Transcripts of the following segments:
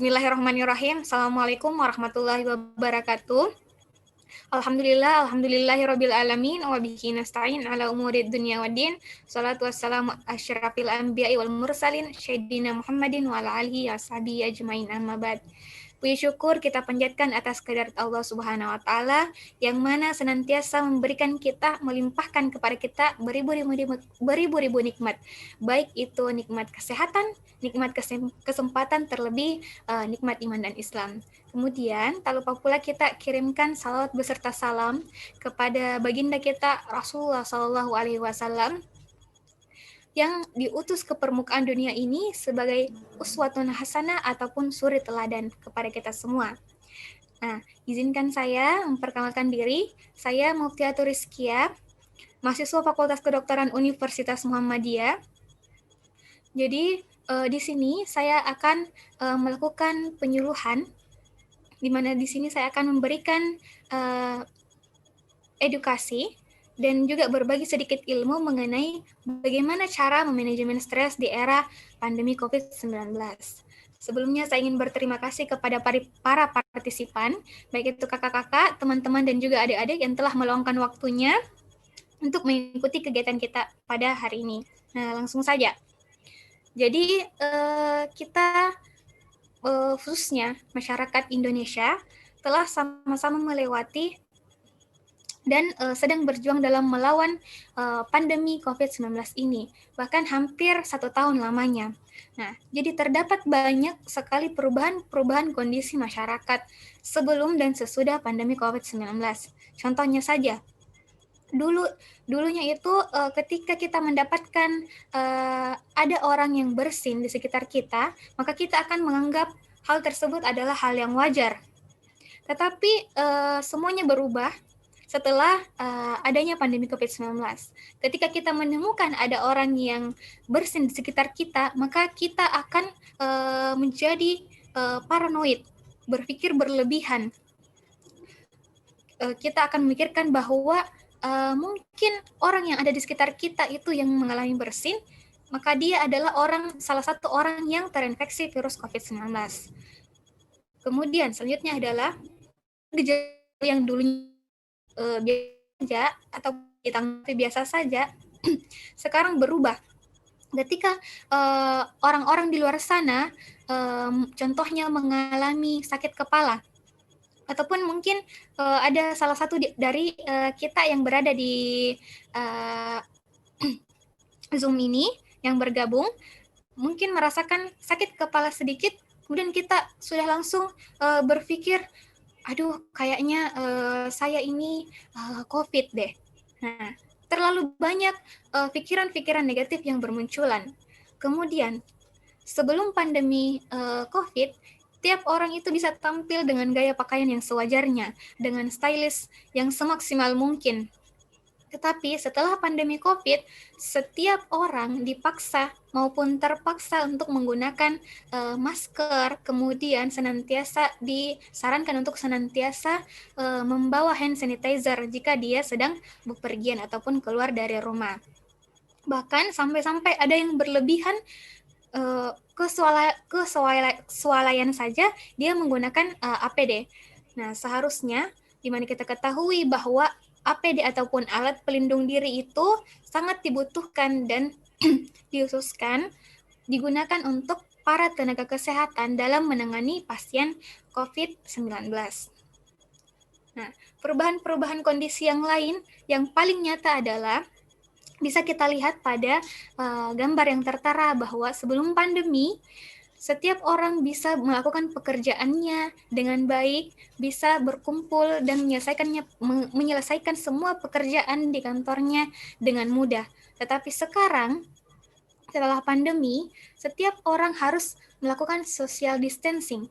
Bismillahirrahmanirrahim. Assalamualaikum warahmatullahi wabarakatuh. Alhamdulillahirabbil alamin wa bihi nasta'in ala umurid dunya waddin. Shalatu wassalamu asyrafil anbiya'i wal mursalin sayyidina Muhammadin wa ala alihi washabihi ajmain amma ba'd. Puji syukur kita panjatkan atas kehadirat Allah Subhanahu wa taala yang mana senantiasa memberikan kita, melimpahkan kepada kita beribu-ribu nikmat. Baik itu nikmat kesehatan, nikmat kesempatan, terlebih nikmat iman dan Islam. Kemudian tak lupa pula kita kirimkan salawat beserta salam kepada baginda kita Rasulullah Shallallahu Alaihi Wasallam yang diutus ke permukaan dunia ini sebagai uswatun hasanah ataupun suri teladan kepada kita semua. Nah, izinkan saya memperkenalkan diri. Saya Muftiatur Rizkia, mahasiswa Fakultas Kedokteran Universitas Muhammadiyah. Jadi, di sini saya akan melakukan penyuluhan, di mana di sini saya akan memberikan edukasi dan juga berbagi sedikit ilmu mengenai bagaimana cara memanajemen stres di era pandemi COVID-19. Sebelumnya saya ingin berterima kasih kepada para partisipan, baik itu kakak-kakak, teman-teman, dan juga adik-adik yang telah meluangkan waktunya untuk mengikuti kegiatan kita pada hari ini. Nah, langsung saja. Jadi, kita khususnya masyarakat Indonesia telah sama-sama melewati dan sedang berjuang dalam melawan pandemi COVID-19 ini, bahkan hampir 1 tahun lamanya. Nah, jadi terdapat banyak sekali perubahan kondisi masyarakat sebelum dan sesudah pandemi COVID-19. Contohnya saja, dulunya itu ketika kita mendapatkan ada orang yang bersin di sekitar kita, maka kita akan menganggap hal tersebut adalah hal yang wajar. Tetapi semuanya berubah setelah adanya pandemi COVID-19. Ketika kita menemukan ada orang yang bersin di sekitar kita, maka kita akan menjadi paranoid, berpikir berlebihan. Kita akan memikirkan bahwa mungkin orang yang ada di sekitar kita itu yang mengalami bersin, maka dia adalah salah satu orang yang terinfeksi virus COVID-19. Kemudian selanjutnya adalah gejala yang dulunya biasa atau ditanggapi biasa saja, sekarang berubah. Ketika orang-orang di luar sana, contohnya mengalami sakit kepala, ataupun mungkin ada salah satu dari kita yang berada di Zoom ini yang bergabung, mungkin merasakan sakit kepala sedikit, kemudian kita sudah langsung berpikir, aduh kayaknya saya ini COVID deh. Nah, terlalu banyak pikiran-pikiran negatif yang bermunculan. Kemudian, sebelum pandemi COVID, tiap orang itu bisa tampil dengan gaya pakaian yang sewajarnya, dengan stylish yang semaksimal mungkin. Tetapi setelah pandemi COVID, setiap orang dipaksa maupun terpaksa untuk menggunakan masker, kemudian senantiasa disarankan untuk senantiasa membawa hand sanitizer jika dia sedang bepergian ataupun keluar dari rumah. Bahkan sampai-sampai ada yang berlebihan kesualayan saja dia menggunakan APD. Nah, seharusnya dimana kita ketahui bahwa APD ataupun alat pelindung diri itu sangat dibutuhkan dan diususkan digunakan untuk para tenaga kesehatan dalam menangani pasien COVID-19. Nah, perubahan kondisi yang lain yang paling nyata adalah bisa kita lihat pada gambar yang tertera bahwa sebelum pandemi, setiap orang bisa melakukan pekerjaannya dengan baik, bisa berkumpul dan menyelesaikan semua pekerjaan di kantornya dengan mudah. Tetapi sekarang, setelah pandemi, setiap orang harus melakukan social distancing.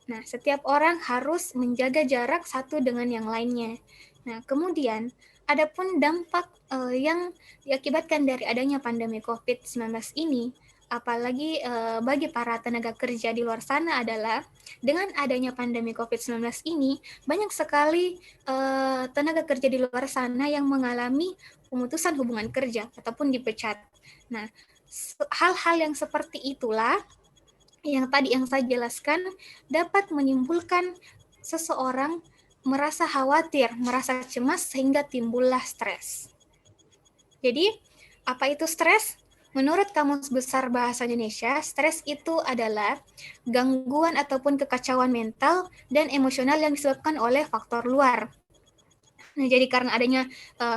Nah, setiap orang harus menjaga jarak satu dengan yang lainnya. Nah, kemudian, adapun dampak yang diakibatkan dari adanya pandemi COVID-19 ini, apalagi bagi para tenaga kerja di luar sana adalah dengan adanya pandemi COVID-19 ini, banyak sekali tenaga kerja di luar sana yang mengalami pemutusan hubungan kerja ataupun dipecat. Nah, hal-hal yang seperti itulah yang tadi yang saya jelaskan dapat menimbulkan seseorang merasa khawatir, merasa cemas sehingga timbullah stres. Jadi, apa itu stres? Menurut Kamus Besar Bahasa Indonesia, stres itu adalah gangguan ataupun kekacauan mental dan emosional yang disebabkan oleh faktor luar. Nah, jadi karena adanya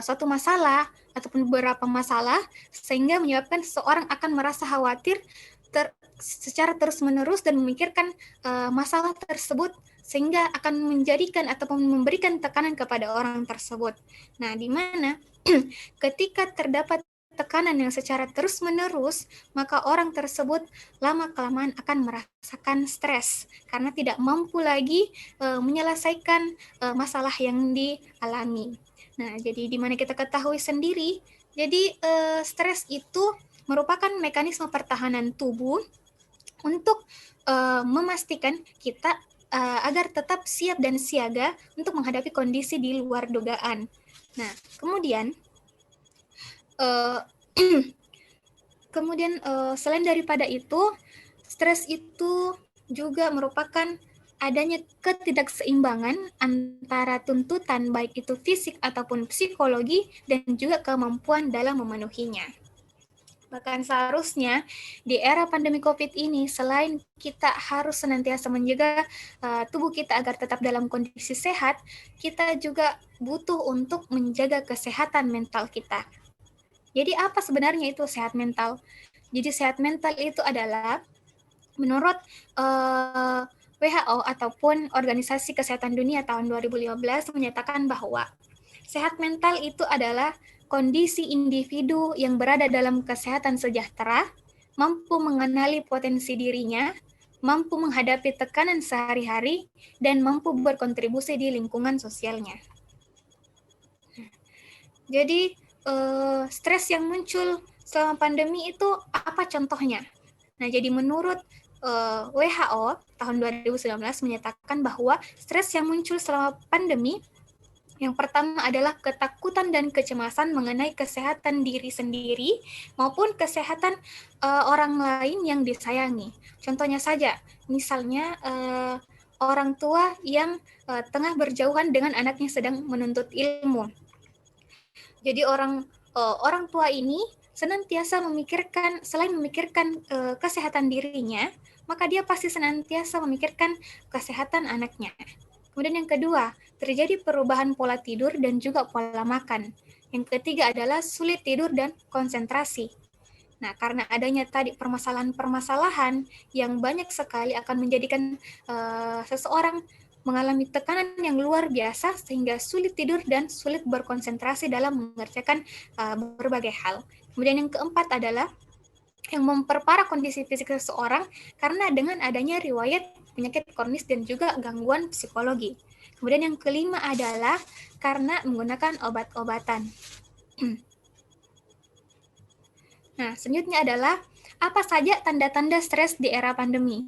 suatu masalah ataupun beberapa masalah, sehingga menyebabkan seseorang akan merasa khawatir secara terus-menerus dan memikirkan masalah tersebut, sehingga akan menjadikan ataupun memberikan tekanan kepada orang tersebut. Nah, di mana ketika terdapat tekanan yang secara terus-menerus, maka orang tersebut lama-kelamaan akan merasakan stres karena tidak mampu lagi menyelesaikan masalah yang dialami. Nah, jadi di mana kita ketahui sendiri, jadi stres itu merupakan mekanisme pertahanan tubuh untuk memastikan kita agar tetap siap dan siaga untuk menghadapi kondisi di luar dugaan. Nah, kemudian selain daripada itu, stres itu juga merupakan adanya ketidakseimbangan antara tuntutan baik itu fisik ataupun psikologi dan juga kemampuan dalam memenuhinya. Bahkan seharusnya di era pandemi COVID ini, selain kita harus senantiasa menjaga tubuh kita agar tetap dalam kondisi sehat, kita juga butuh untuk menjaga kesehatan mental kita. Jadi apa sebenarnya itu sehat mental? Jadi sehat mental itu adalah menurut WHO ataupun Organisasi Kesehatan Dunia tahun 2015 menyatakan bahwa sehat mental itu adalah kondisi individu yang berada dalam kesehatan sejahtera, mampu mengenali potensi dirinya, mampu menghadapi tekanan sehari-hari, dan mampu berkontribusi di lingkungan sosialnya. Jadi, stres yang muncul selama pandemi itu apa contohnya? Nah, jadi menurut WHO tahun 2019 menyatakan bahwa stres yang muncul selama pandemi yang pertama adalah ketakutan dan kecemasan mengenai kesehatan diri sendiri maupun kesehatan orang lain yang disayangi. Contohnya saja, misalnya orang tua yang tengah berjauhan dengan anaknya sedang menuntut ilmu. Jadi orang tua ini senantiasa memikirkan, selain memikirkan kesehatan dirinya, maka dia pasti senantiasa memikirkan kesehatan anaknya. Kemudian yang kedua, terjadi perubahan pola tidur dan juga pola makan. Yang ketiga adalah sulit tidur dan konsentrasi. Nah, karena adanya tadi permasalahan-permasalahan yang banyak sekali akan menjadikan seseorang mengalami tekanan yang luar biasa sehingga sulit tidur dan sulit berkonsentrasi dalam mengerjakan berbagai hal. Kemudian yang keempat adalah yang memperparah kondisi fisik seseorang karena dengan adanya riwayat penyakit kronis dan juga gangguan psikologi. Kemudian yang kelima adalah karena menggunakan obat-obatan. Nah, selanjutnya adalah apa saja tanda-tanda stres di era pandemi.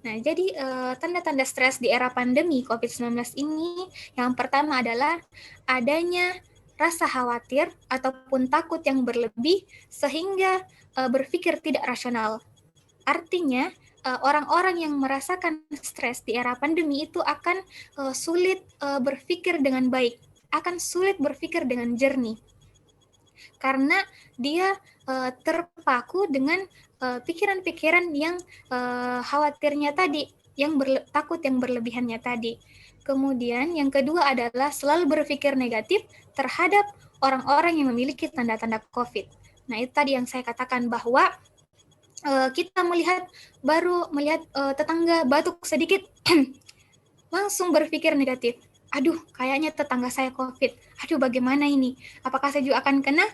Nah, jadi tanda-tanda stres di era pandemi COVID-19 ini yang pertama adalah adanya rasa khawatir ataupun takut yang berlebih sehingga berpikir tidak rasional. Artinya, orang-orang yang merasakan stres di era pandemi itu akan sulit berpikir dengan baik, akan sulit berpikir dengan jernih. Karena dia terpaku dengan pikiran-pikiran yang khawatirnya tadi, yang takut yang berlebihannya tadi. Kemudian yang kedua adalah selalu berpikir negatif terhadap orang-orang yang memiliki tanda-tanda COVID. Nah, itu tadi yang saya katakan bahwa kita baru melihat tetangga batuk sedikit, langsung berpikir negatif. Aduh, kayaknya tetangga saya COVID. Aduh, bagaimana ini? Apakah saya juga akan kena?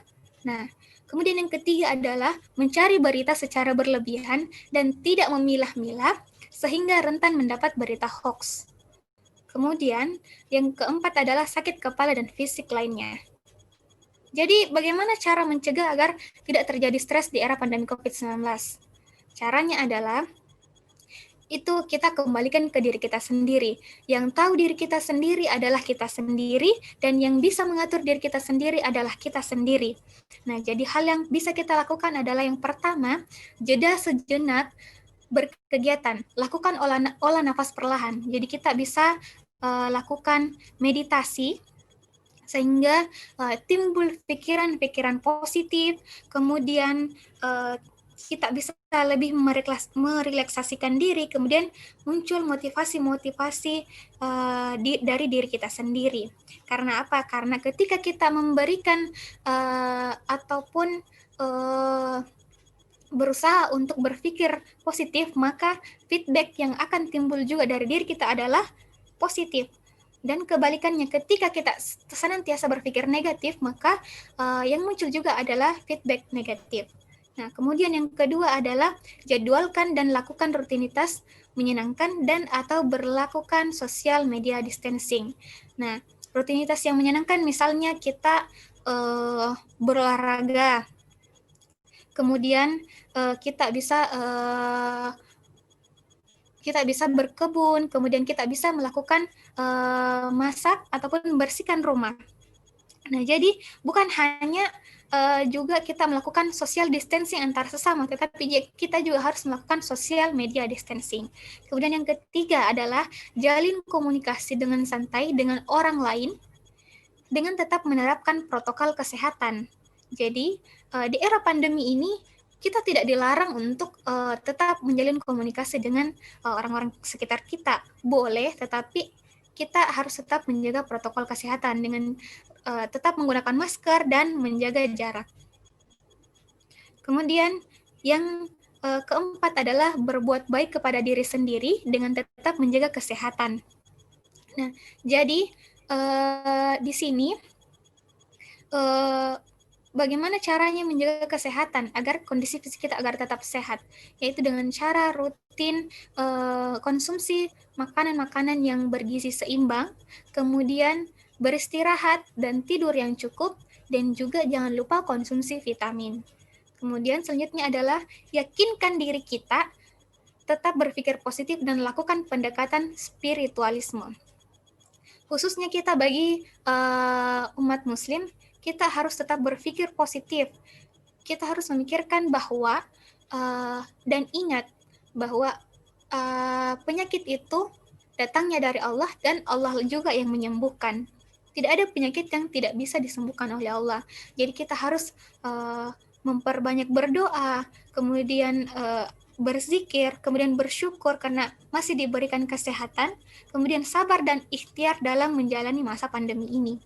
Nah, kemudian yang ketiga adalah mencari berita secara berlebihan dan tidak memilah-milah sehingga rentan mendapat berita hoax. Kemudian, yang keempat adalah sakit kepala dan fisik lainnya. Jadi, bagaimana cara mencegah agar tidak terjadi stres di era pandemi COVID-19? Caranya adalah itu kita kembalikan ke diri kita sendiri. Yang tahu diri kita sendiri adalah kita sendiri, dan yang bisa mengatur diri kita sendiri adalah kita sendiri. Nah, jadi hal yang bisa kita lakukan adalah yang pertama, jeda sejenak berkegiatan, lakukan olah nafas perlahan. Jadi kita bisa lakukan meditasi sehingga timbul pikiran-pikiran positif, kemudian kita bisa lebih merelaksasikan diri, kemudian muncul motivasi-motivasi dari diri kita sendiri. Karena apa? Karena ketika kita memberikan ataupun berusaha untuk berpikir positif, maka feedback yang akan timbul juga dari diri kita adalah positif. Dan kebalikannya, ketika kita senantiasa berpikir negatif, maka yang muncul juga adalah feedback negatif. Nah, kemudian yang kedua adalah jadwalkan dan lakukan rutinitas menyenangkan dan atau berlakukan social media distancing. Nah, rutinitas yang menyenangkan misalnya kita berolahraga, kemudian kita bisa berkebun, kemudian kita bisa melakukan masak ataupun membersihkan rumah. Nah, jadi bukan hanya juga kita melakukan social distancing antar sesama, tetapi kita juga harus melakukan social media distancing. Kemudian yang ketiga adalah jalin komunikasi dengan santai dengan orang lain dengan tetap menerapkan protokol kesehatan. Jadi, di era pandemi ini kita tidak dilarang untuk tetap menjalin komunikasi dengan orang-orang sekitar kita. Boleh, tetapi kita harus tetap menjaga protokol kesehatan dengan tetap menggunakan masker dan menjaga jarak. Kemudian yang keempat adalah berbuat baik kepada diri sendiri dengan tetap menjaga kesehatan. Nah, jadi di sini bagaimana caranya menjaga kesehatan agar kondisi fisik kita agar tetap sehat, yaitu dengan cara rutin konsumsi makanan-makanan yang bergizi seimbang, kemudian beristirahat dan tidur yang cukup, dan juga jangan lupa konsumsi vitamin. Kemudian selanjutnya adalah yakinkan diri kita tetap berpikir positif dan lakukan pendekatan spiritualisme. Khususnya kita bagi umat muslim, kita harus tetap berpikir positif. Kita harus memikirkan bahwa dan ingat bahwa penyakit itu datangnya dari Allah dan Allah juga yang menyembuhkan. Tidak ada penyakit yang tidak bisa disembuhkan oleh Allah. Jadi kita harus memperbanyak berdoa, kemudian berzikir, kemudian bersyukur karena masih diberikan kesehatan, kemudian sabar dan ikhtiar dalam menjalani masa pandemi ini.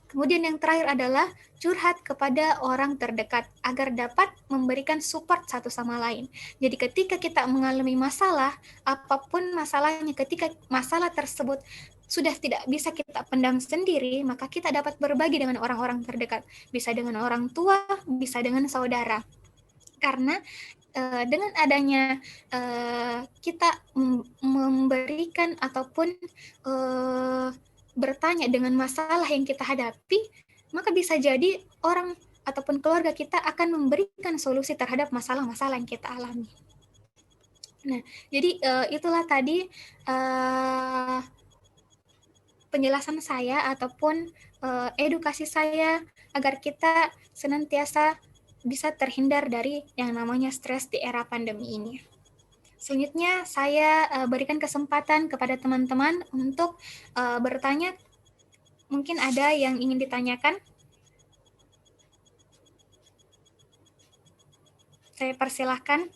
Kemudian yang terakhir adalah curhat kepada orang terdekat agar dapat memberikan support satu sama lain. Jadi ketika kita mengalami masalah, apapun masalahnya, ketika masalah tersebut sudah tidak bisa kita pendam sendiri, maka kita dapat berbagi dengan orang-orang terdekat. Bisa dengan orang tua, bisa dengan saudara. Karena dengan adanya kita memberikan ataupun bertanya dengan masalah yang kita hadapi, maka bisa jadi orang ataupun keluarga kita akan memberikan solusi terhadap masalah-masalah yang kita alami. Nah, jadi itulah tadi penjelasan saya ataupun edukasi saya agar kita senantiasa bisa terhindar dari yang namanya stres di era pandemi ini. Selanjutnya saya berikan kesempatan kepada teman-teman untuk bertanya. Mungkin ada yang ingin ditanyakan? Saya persilahkan.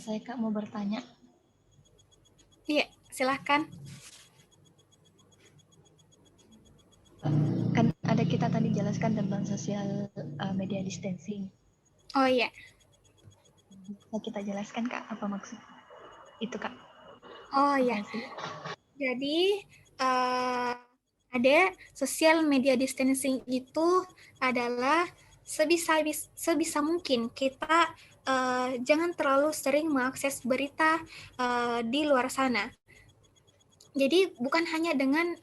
Saya Kak mau bertanya. Iya, silahkan. Kan ada kita tadi jelaskan tentang sosial media distancing. Oh iya. Bisa kita jelaskan Kak apa maksud itu Kak? Oh iya. Jadi ada social media distancing itu adalah sebisa mungkin kita jangan terlalu sering mengakses berita di luar sana. Jadi bukan hanya dengan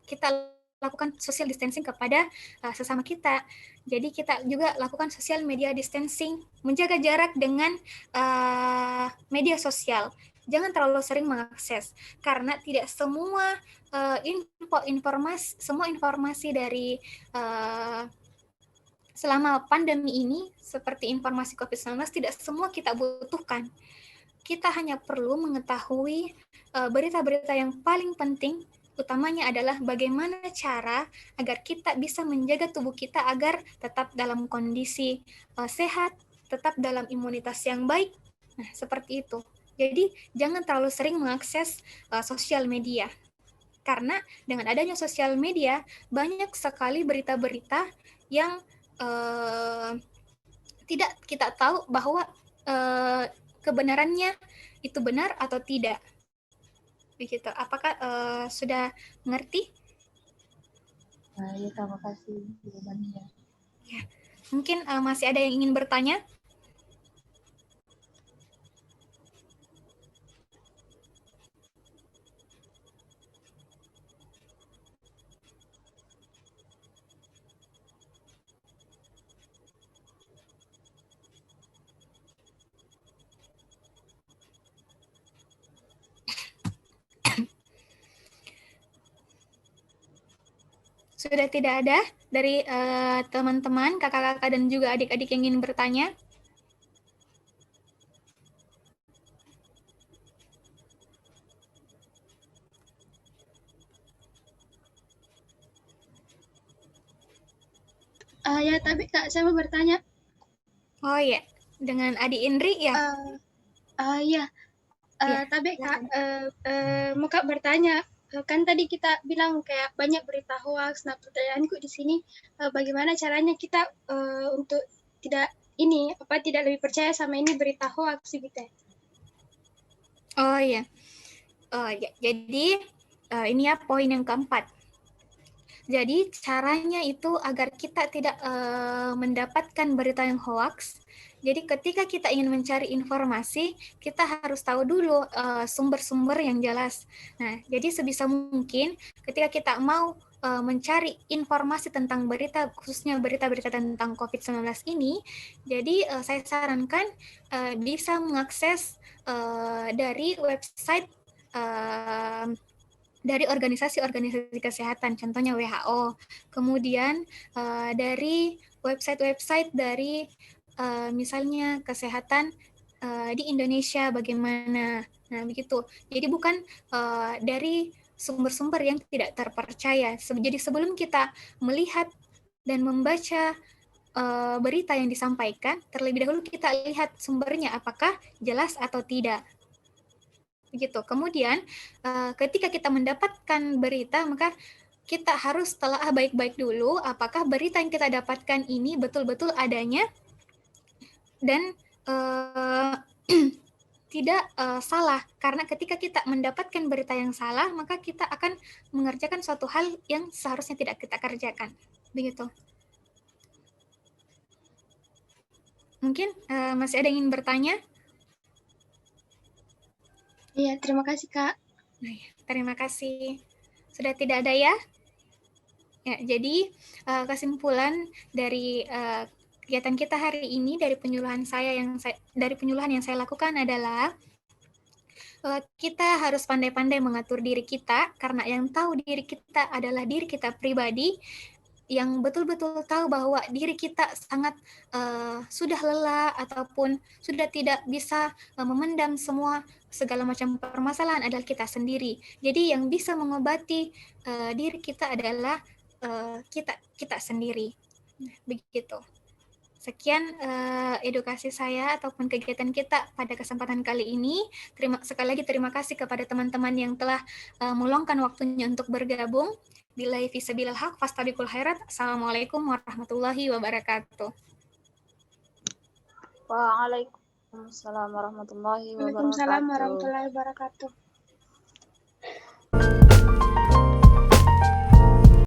kita lakukan social distancing kepada sesama kita. Jadi kita juga lakukan social media distancing, menjaga jarak dengan media sosial. Jangan terlalu sering mengakses karena tidak semua semua informasi dari selama pandemi ini, seperti informasi COVID-19, tidak semua kita butuhkan. Kita hanya perlu mengetahui berita-berita yang paling penting, utamanya adalah bagaimana cara agar kita bisa menjaga tubuh kita agar tetap dalam kondisi sehat, tetap dalam imunitas yang baik. Nah, seperti itu. Jadi, jangan terlalu sering mengakses sosial media. Karena dengan adanya sosial media, banyak sekali berita-berita yang tidak kita tahu bahwa kebenarannya itu benar atau tidak. Begitu. Apakah sudah mengerti? Ya, terima kasih jawabannya. Ya. Mungkin masih ada yang ingin bertanya? Sudah tidak ada dari teman-teman, kakak-kakak, dan juga adik-adik yang ingin bertanya? Ya, tapi Kak, saya mau bertanya. Oh iya, dengan Adi Indri ya? Ya, tapi Kak, mau Kak bertanya, kan tadi kita bilang kayak banyak berita hoax. Nah, pertanyaanku di sini, bagaimana caranya kita untuk tidak lebih percaya sama ini berita hoax gitu? Oh iya. Ya, jadi ini ya poin yang keempat. Jadi caranya itu agar kita tidak mendapatkan berita yang hoax. Jadi ketika kita ingin mencari informasi, kita harus tahu dulu sumber-sumber yang jelas. Nah, jadi sebisa mungkin ketika kita mau mencari informasi tentang berita, khususnya berita-berita tentang COVID-19 ini, jadi saya sarankan bisa mengakses dari website dari organisasi-organisasi kesehatan, contohnya WHO, kemudian dari website-website dari misalnya kesehatan di Indonesia bagaimana. Nah, begitu. Jadi bukan dari sumber-sumber yang tidak terpercaya. Jadi sebelum kita melihat dan membaca berita yang disampaikan, terlebih dahulu kita lihat sumbernya apakah jelas atau tidak. Begitu. Kemudian ketika kita mendapatkan berita, maka kita harus telaah baik-baik dulu apakah berita yang kita dapatkan ini betul-betul adanya dan tidak salah. Karena ketika kita mendapatkan berita yang salah, maka kita akan mengerjakan suatu hal yang seharusnya tidak kita kerjakan. Begitu. Mungkin masih ada yang ingin bertanya? Iya, terima kasih Kak. Terima kasih. Sudah tidak ada ya? Ya, jadi kesimpulan dari kegiatan kita hari ini dari penyuluhan yang saya lakukan adalah kita harus pandai-pandai mengatur diri kita, karena yang tahu diri kita adalah diri kita pribadi, yang betul-betul tahu bahwa diri kita sangat sudah lelah ataupun sudah tidak bisa memendam segala macam permasalahan adalah kita sendiri. Jadi yang bisa mengobati diri kita adalah kita sendiri. Begitu. Sekian edukasi saya ataupun kegiatan kita pada kesempatan kali ini. Sekali lagi terima kasih kepada teman-teman yang telah meluangkan waktunya untuk bergabung. Billahi fisabilil haq fastabiqul khairat. Assalamualaikum warahmatullahi wabarakatuh. Waalaikumsalam warahmatullahi wabarakatuh. Waalaikumsalam warahmatullahi wabarakatuh.